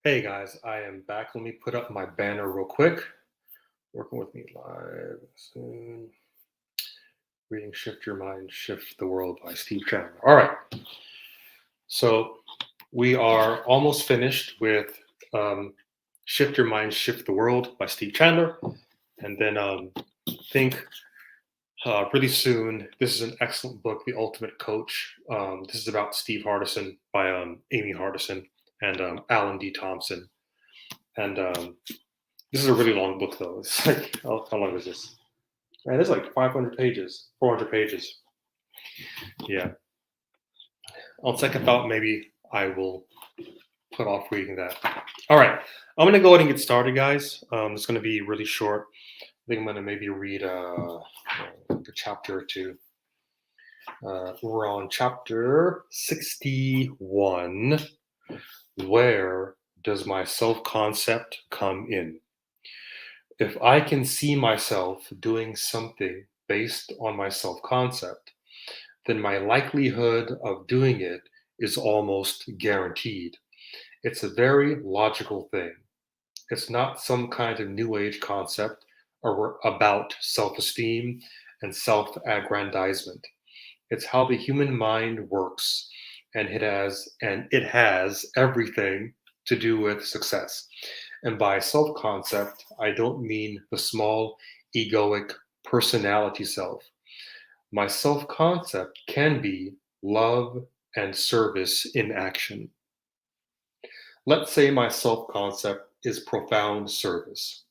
Hey guys, I am back. Let me put up my banner real quick. Working with me live soon. Reading Shift Your Mind, Shift the World by Steve Chandler. All right. So we are almost finished with Shift Your Mind, Shift the World by Steve Chandler. And then think really soon, this is an excellent book, The Ultimate Coach. This is about Steve Hardison by Amy Hardison and Alan D. Thompson. And this is a really long book, though. It's like, how long is this? Man, it's like 500 pages, 400 pages. Yeah. On second thought, maybe I will put off reading that. All right. I'm going to go ahead and get started, guys. It's going to be really short. I think I'm going to maybe read a chapter or two. We're on chapter 61. Where does my self concept come in? If I can see myself doing something based on my self concept, then my likelihood of doing it is almost guaranteed. It's a very logical thing. It's not some kind of new age concept or about self esteem and self aggrandizement. It's how the human mind works, and it has everything to do with success. And by self concept, I don't mean the small egoic personality self. My self concept can be love and service in action. Let's say my self concept is profound service.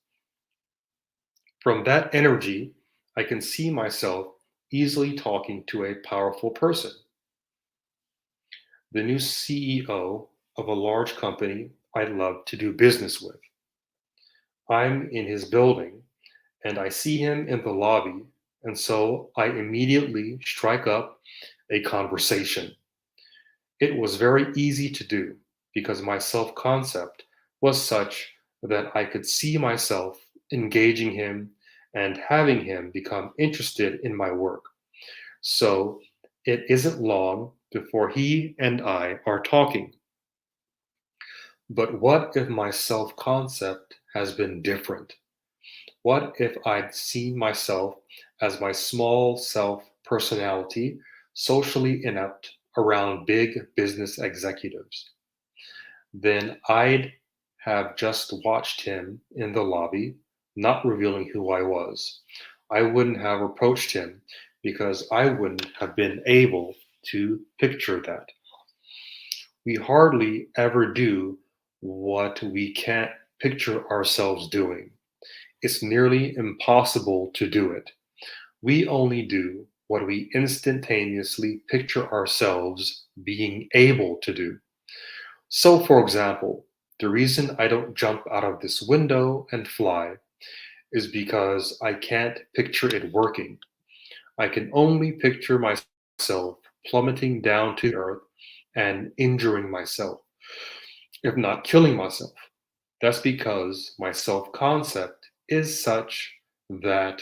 From that energy, I can see myself easily talking to a powerful person, the new CEO of a large company I'd love to do business with. I'm in his building and I see him in the lobby, and so I immediately strike up a conversation. It was very easy to do because my self concept was such that I could see myself engaging him and having him become interested in my work. So it isn't long before he and I are talking. But what if my self concept has been different? What if I'd seen myself as my small self personality, socially inept around big business executives? Then I'd have just watched him in the lobby, not revealing who I was. I wouldn't have approached him because I wouldn't have been able to picture that. We hardly ever do what we can't picture ourselves doing. It's nearly impossible to do it. We only do what we instantaneously picture ourselves being able to do. So, for example, the reason I don't jump out of this window and fly is because I can't picture it working. I can only picture myself plummeting down to the earth and injuring myself, if not killing myself. That's because my self concept is such that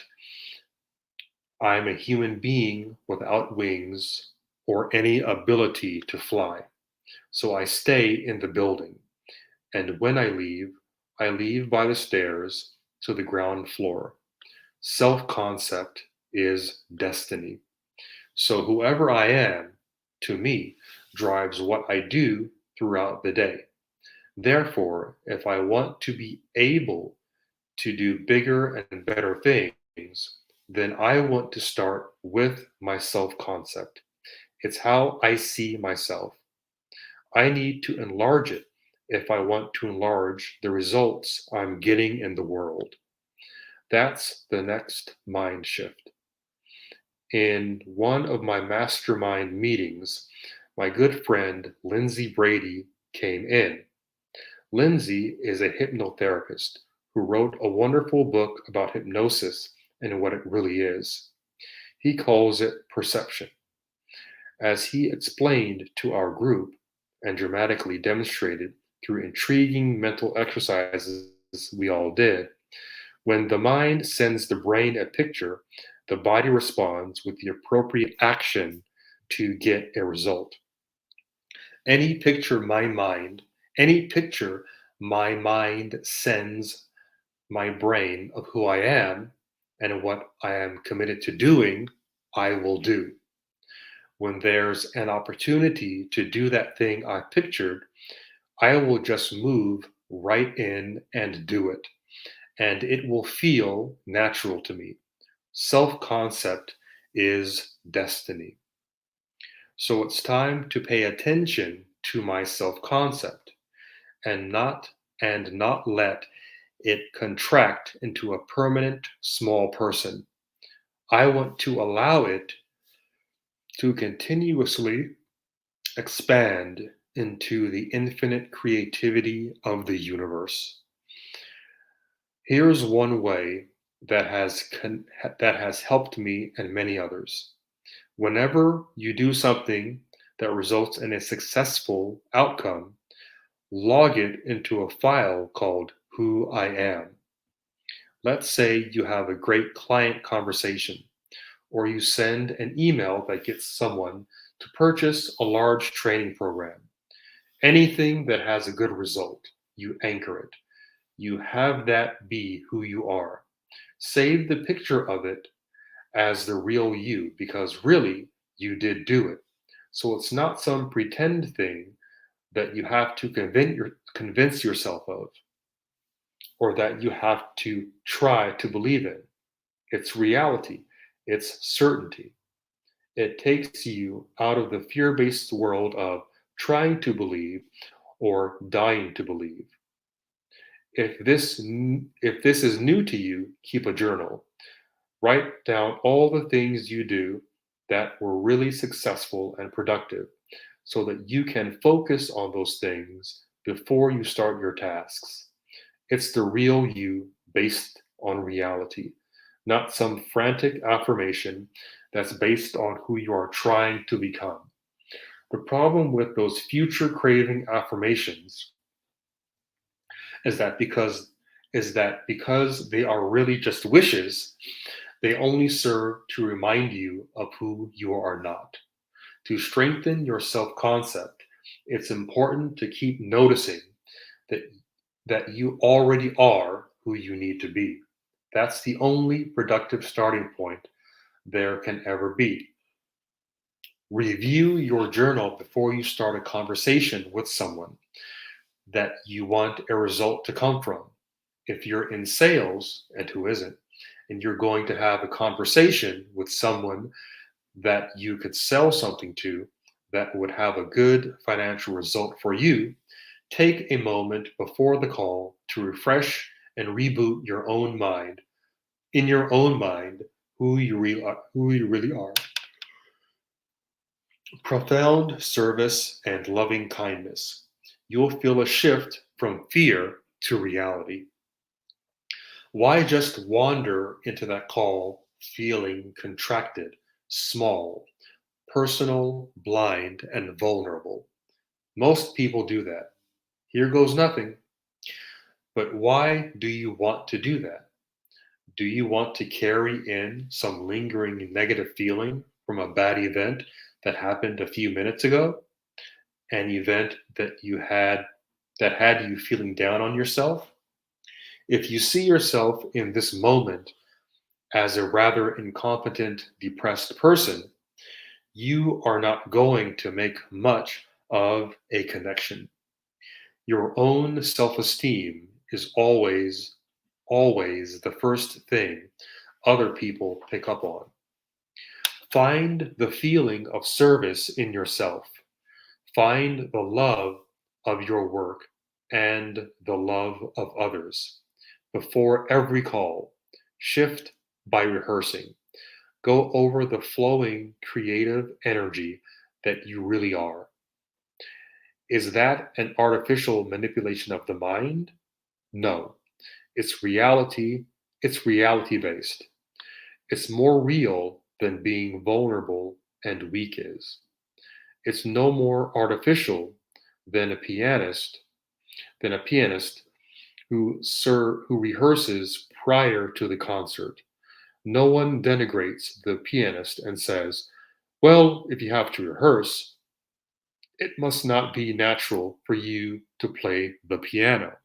I'm a human being without wings or any ability to fly. So I stay in the building. And when I leave by the stairs to the ground floor. Self concept is destiny. So whoever I am, to me, drives what I do throughout the day. Therefore, if I want to be able to do bigger and better things, then I want to start with my self concept. It's how I see myself. I need to enlarge it if I want to enlarge the results I'm getting in the world. That's the next mind shift. In one of my mastermind meetings, my good friend Lindsay Brady came in. Lindsay is a hypnotherapist who wrote a wonderful book about hypnosis and what it really is. He calls it perception. As he explained to our group and dramatically demonstrated through intriguing mental exercises we all did, when the mind sends the brain a picture, the body responds with the appropriate action to get a result. Any picture my mind, any picture My mind sends my brain of who I am and what I am committed to doing, I will do. When there's an opportunity to do that thing I pictured, I will just move right in and do it, and it will feel natural to me. Self concept is destiny. So it's time to pay attention to my self concept and not let it contract into a permanent small person. I want to allow it to continuously expand into the infinite creativity of the universe. Here's one way that has helped me and many others. Whenever you do something that results in a successful outcome, log it into a file called Who I Am. Let's say you have a great client conversation, or you send an email that gets someone to purchase a large training program. Anything that has a good result, you anchor it. You have that be who you are. Save the picture of it as the real you because really you did do it. So it's not some pretend thing that you have to convince yourself of or that you have to try to believe in. It's reality, it's certainty. It takes you out of the fear based world of trying to believe or dying to believe. If this is new to you, keep a journal. Write down all the things you do that were really successful and productive so that you can focus on those things before you start your tasks. It's the real you based on reality, not some frantic affirmation that's based on who you are trying to become. The problem with those future craving affirmations is that because because they are really just wishes, they only serve to remind you of who you are not. To strengthen your self-concept, it's important to keep noticing that you already are who you need to be. That's the only productive starting point there can ever be. Review your journal before you start a conversation with someone that you want a result to come from. If you're in sales, and who isn't, and you're going to have a conversation with someone that you could sell something to that would have a good financial result for you, take a moment before the call to refresh and reboot your own mind, in your own mind, who you really are. Profound service and loving kindness. You'll feel a shift from fear to reality. Why just wander into that call feeling contracted, small, personal, blind, and vulnerable? Most people do that. Here goes nothing. But why do you want to do that? Do you want to carry in some lingering negative feeling from a bad event that happened a few minutes ago? An event that had you feeling down on yourself? If you see yourself in this moment as a rather incompetent, depressed person, you are not going to make much of a connection. Your own self esteem is always the first thing other people pick up on. Find the feeling of service in yourself. Find the love of your work and the love of others. Before every call, shift by rehearsing. Go over the flowing creative energy that you really are. Is that an artificial manipulation of the mind? No. It's reality. It's reality based. It's more real than being vulnerable and weak is. It's no more artificial than a pianist who rehearses prior to the concert. No one denigrates the pianist and says, "Well, if you have to rehearse, it must not be natural for you to play the piano."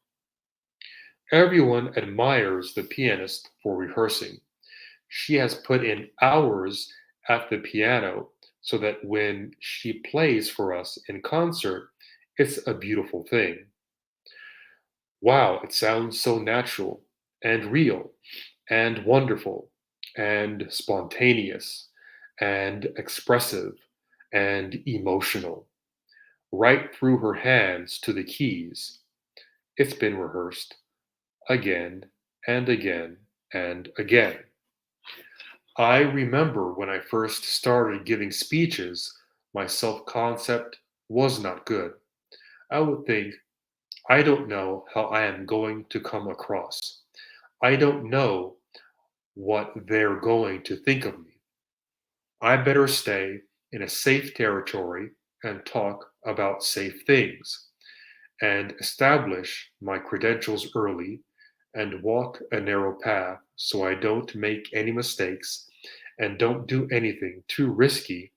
Everyone admires the pianist for rehearsing. She has put in hours at the piano so that when she plays for us in concert, it's a beautiful thing. Wow, it sounds so natural and real and wonderful and spontaneous and expressive and emotional, right through her hands to the keys. It's been rehearsed again and again and again. I remember when I first started giving speeches, my self concept was not good. I would think, I don't know how I am going to come across. I don't know what they're going to think of me. I better stay in a safe territory and talk about safe things and establish my credentials early and walk a narrow path so I don't make any mistakes and don't do anything too risky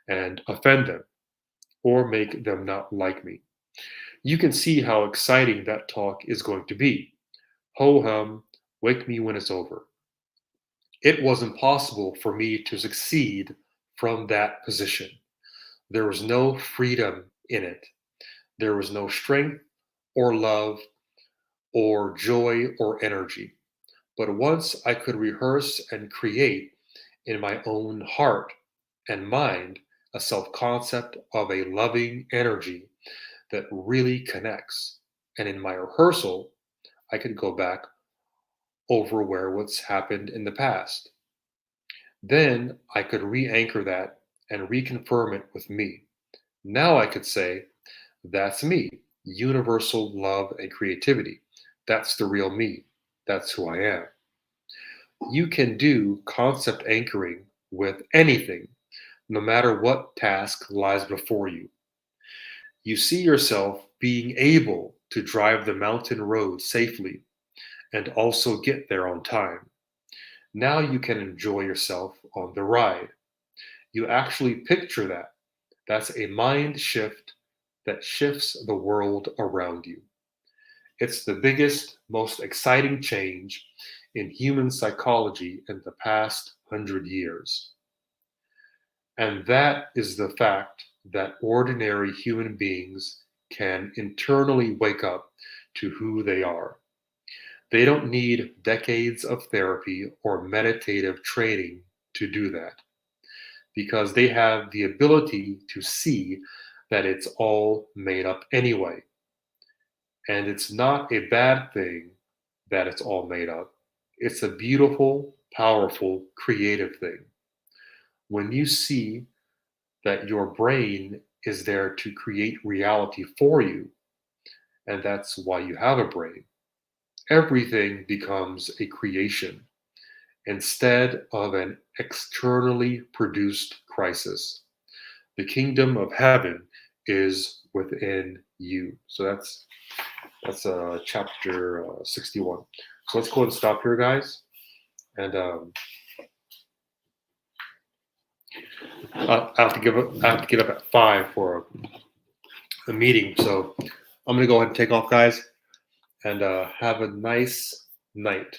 and offend them or make them not like me. You can see how exciting that talk is going to be. Ho hum, wake me when it's over. It was impossible for me to succeed from that position. There was no freedom in it. There was no strength or love or joy or energy. But once I could rehearse and create in my own heart and mind a self concept of a loving energy that really connects. And in my rehearsal, I could go back over where what's happened in the past. Then I could re anchor that and reconfirm it with me. Now I could say, that's me, universal love and creativity. That's the real me. That's who I am. You can do concept anchoring with anything, no matter what task lies before you. You see yourself being able to drive the mountain road safely and also get there on time. Now you can enjoy yourself on the ride. You actually picture that. That's a mind shift that shifts the world around you. It's the biggest, most exciting change in human psychology in the past 100 years. And that is the fact that ordinary human beings can internally wake up to who they are. They don't need decades of therapy or meditative training to do that because they have the ability to see that it's all made up anyway. And it's not a bad thing that it's all made up. It's a beautiful, powerful, creative thing. When you see that your brain is there to create reality for you, and that's why you have a brain, everything becomes a creation instead of an externally produced crisis. The kingdom of heaven is within you. So that's chapter 61. So let's go ahead and stop here, guys. And I have to give up. I have to get up at 5 for a meeting. So I'm gonna go ahead and take off, guys, and have a nice night.